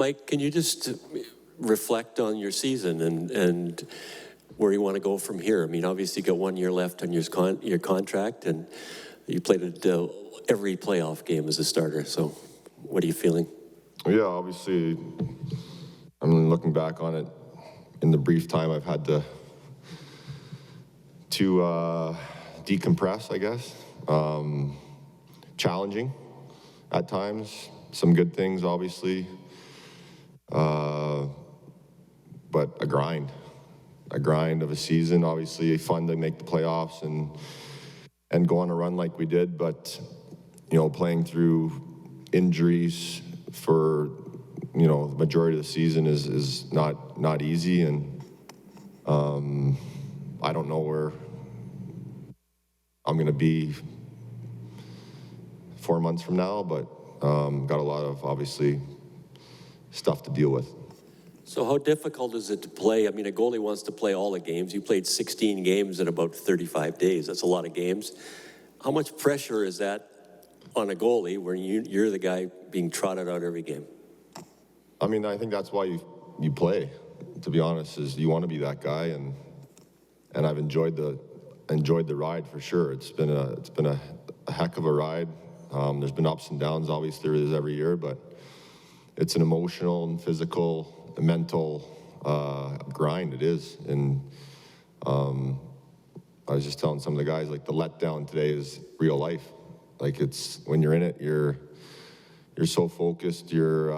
Mike, can you just reflect on your season and where you want to go from here? I mean, obviously you got 1 year left on your contract, and you played every playoff game as a starter. So what are you feeling? Yeah, obviously, I mean, looking back on it, in the brief time I've had to decompress, I guess. Challenging at times. Some good things, obviously. But a grind of a season. Obviously, fun to make the playoffs and go on a run like we did. But playing through injuries for the majority of the season is not easy, and I don't know where I'm going to be 4 months from now, but got a lot of obviously stuff to deal with. So how difficult is it to play? I mean, a goalie wants to play all the games. You played 16 games in about 35 days. That's a lot of games. How much pressure is that on a goalie when you're the guy being trotted out every game? I mean, I think that's why you play, to be honest, is you want to be that guy, and I've enjoyed the ride for sure. It's been a heck of a ride. There's been ups and downs, obviously there is every year, but it's an emotional and physical, mental grind. It is, and I was just telling some of the guys, like, the letdown today is real life. Like, it's when you're in it, you're so focused. You're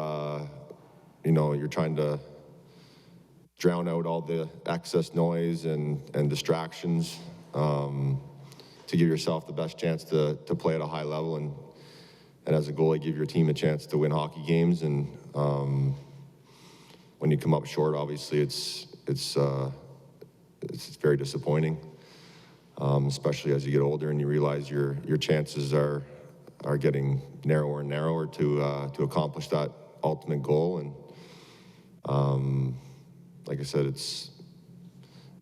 trying to drown out all the excess noise and distractions to give yourself the best chance to play at a high level and as a goalie give your team a chance to win hockey games. And when you come up short, obviously it's very disappointing, especially as you get older and you realize your chances are getting narrower and narrower to accomplish that ultimate goal. And like I said,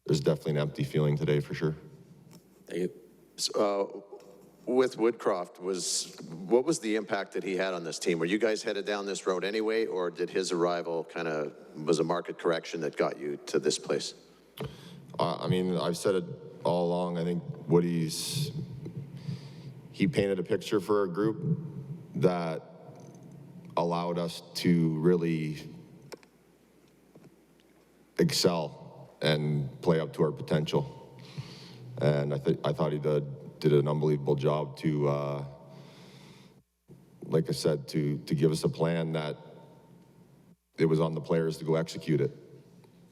there's definitely an empty feeling today for sure. Thank you. So, with Woodcroft, what was the impact that he had on this team? Were you guys headed down this road anyway, or did his arrival was a market correction that got you to this place? I mean, I've said it all along. I think he painted a picture for a group that allowed us to really excel and play up to our potential. And I thought he did an unbelievable job to, like I said, to give us a plan that it was on the players to go execute it.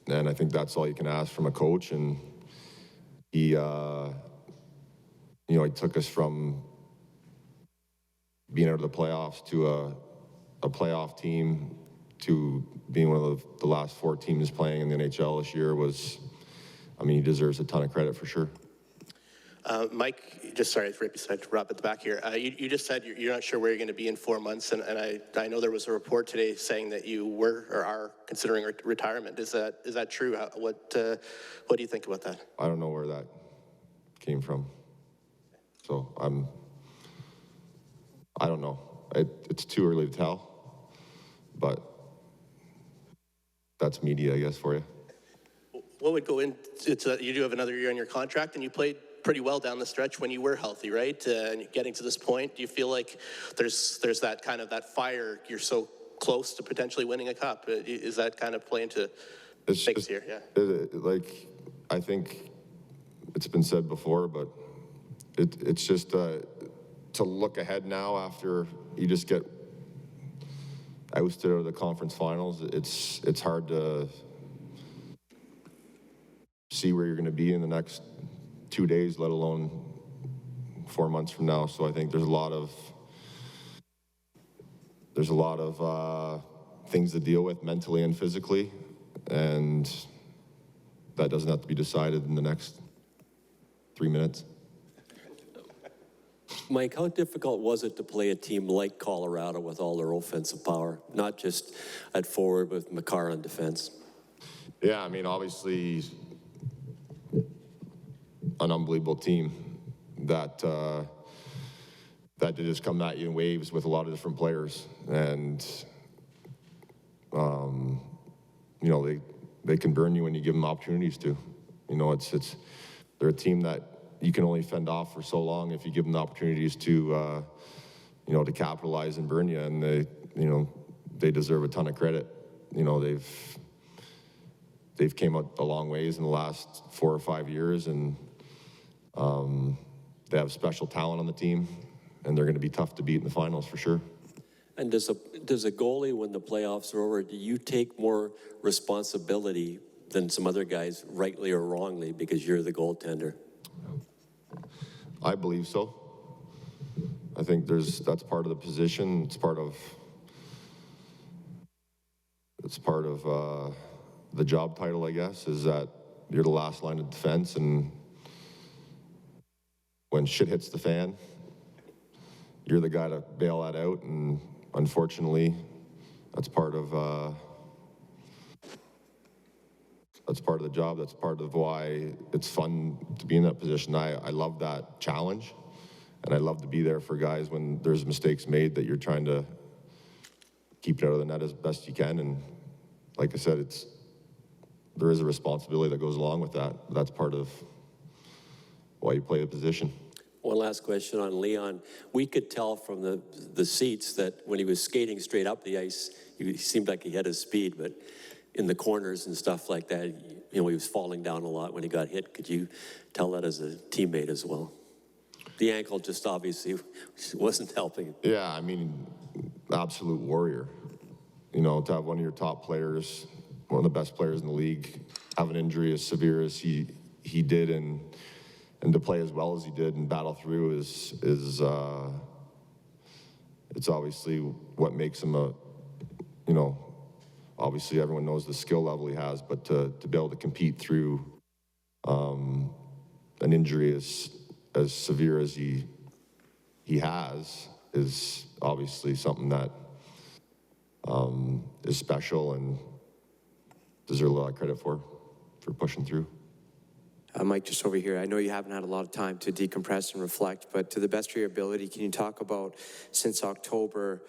And I think that's all you can ask from a coach. And he took us from being out of the playoffs to a playoff team to being one of the last 4 teams playing in the NHL this year. He deserves a ton of credit for sure. Mike, just sorry, right beside Rob at the back here. You just said you're not sure where you're going to be in 4 months, and I know there was a report today saying that you were or are considering retirement. Is that true? What do you think about that? I don't know where that came from, so I don't know. It's too early to tell, but that's media, I guess, for you. What would go into you do have another year on your contract, and you played pretty well down the stretch when you were healthy, right? And getting to this point, do you feel like there's that kind of that fire? You're so close to potentially winning a cup. Is that kind of play into things here? Yeah. I think it's been said before, but it's just to look ahead now after you just get ousted out of the conference finals. It's hard to see where you're going to be in the next 2 days, let alone 4 months from now. So I think there's a lot of things to deal with mentally and physically, and that doesn't have to be decided in the next 3 minutes. Mike, how difficult was it to play a team like Colorado with all their offensive power, not just at forward with Makar on defense? Yeah, I mean, obviously an unbelievable team that did just come at you in waves with a lot of different players. And they can burn you when you give them opportunities to. They're a team that you can only fend off for so long if you give them the opportunities to capitalize and burn you, and they deserve a ton of credit. They've came out a long ways in the last 4 or 5 years, and they have special talent on the team, and they're going to be tough to beat in the finals for sure. And does a goalie, when the playoffs are over, do you take more responsibility than some other guys, rightly or wrongly, because you're the goaltender? I believe so. I think that's part of the position. It's part of the job title, I guess, is that you're the last line of defense, and when shit hits the fan, you're the guy to bail that out, and unfortunately, that's part of the job. That's part of why it's fun to be in that position. I love that challenge, and I love to be there for guys when there's mistakes made that you're trying to keep it out of the net as best you can. And like I said, there is a responsibility that goes along with that. That's part of why you play the position. One last question on Leon. We could tell from the seats that when he was skating straight up the ice, he seemed like he had his speed, but in the corners and stuff like that, he was falling down a lot when he got hit. Could you tell that as a teammate as well? The ankle just obviously wasn't helping him. Yeah, I mean, absolute warrior. To have one of your top players, one of the best players in the league, have an injury as severe as he did, and to play as well as he did and battle through is it's obviously what makes him obviously everyone knows the skill level he has, but to be able to compete through an injury as severe as he has is obviously something that is special and deserves a lot of credit for pushing through. Mike, just over here, I know you haven't had a lot of time to decompress and reflect, but to the best of your ability, can you talk about, since October,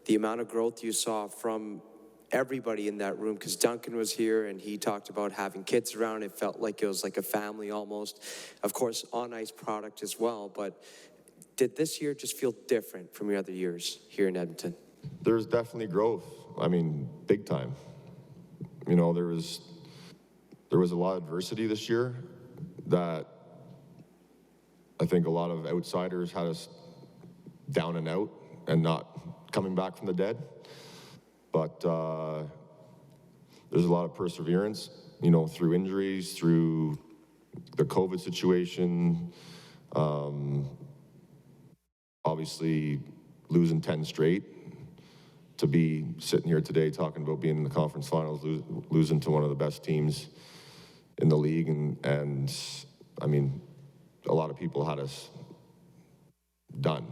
the amount of growth you saw from everybody in that room? Because Duncan was here, and he talked about having kids around. It felt like it was like a family almost. Of course, on-ice product as well, but did this year just feel different from your other years here in Edmonton? There's definitely growth. I mean, big time. There was a lot of adversity this year that I think a lot of outsiders had us down and out and not coming back from the dead. But there's a lot of perseverance, through injuries, through the COVID situation, obviously losing 10 straight, to be sitting here today talking about being in the conference finals, losing to one of the best teams in the league, and I mean, a lot of people had us done.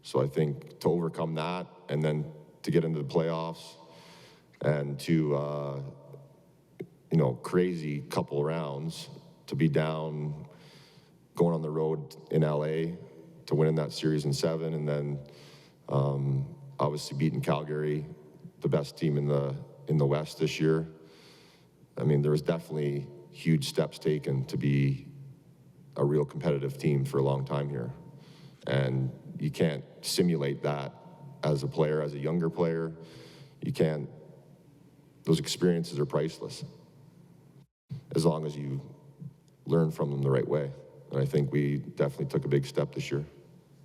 So I think to overcome that, and then to get into the playoffs, and to crazy couple rounds, to be down, going on the road in LA, to winning that series in 7, and then obviously beating Calgary, the best team in the West this year. I mean, there was definitely huge steps taken to be a real competitive team for a long time here. And you can't simulate that as a player, as a younger player. You can't. Those experiences are priceless, as long as you learn from them the right way. And I think we definitely took a big step this year.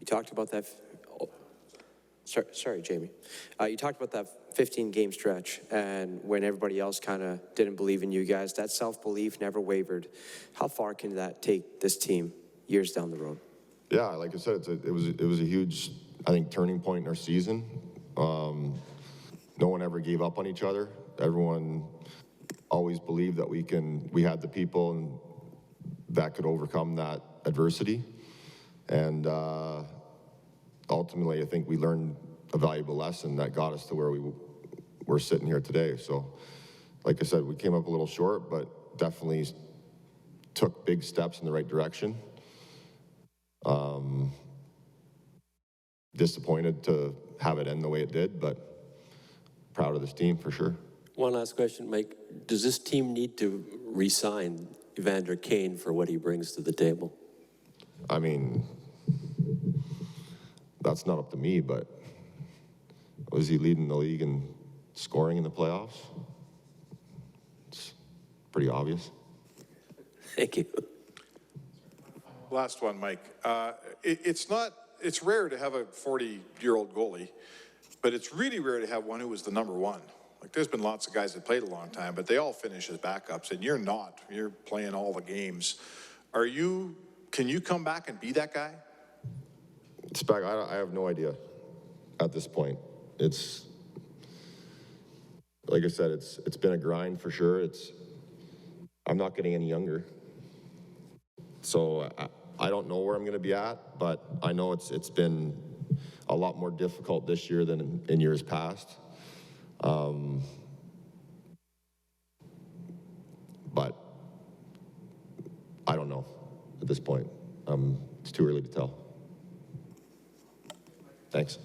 You talked about that. Sorry, Jamie. You talked about that 15-game stretch, and when everybody else kind of didn't believe in you guys, that self-belief never wavered. How far can that take this team years down the road? Yeah, like I said, it was a huge, I think, turning point in our season. No one ever gave up on each other. Everyone always believed that we had the people and that could overcome that adversity. And ultimately, I think we learned a valuable lesson that got us to where we're sitting here today. So, like I said, we came up a little short, but definitely took big steps in the right direction. Disappointed to have it end the way it did, but proud of this team for sure. One last question, Mike. Does this team need to re-sign Evander Kane for what he brings to the table? I mean, that's not up to me, but was he leading the league in scoring in the playoffs? It's pretty obvious. Thank you. Last one, Mike. It's rare to have a 40-year-old goalie, but it's really rare to have one who was the number one. Like, there's been lots of guys that played a long time, but they all finish as backups, and you're not. You're playing all the games. Can you come back and be that guy? I have no idea at this point. It's, like I said, it's been a grind for sure. I'm not getting any younger. So I don't know where I'm going to be at, but I know it's been a lot more difficult this year than in years past. But I don't know at this point. It's too early to tell. Thanks.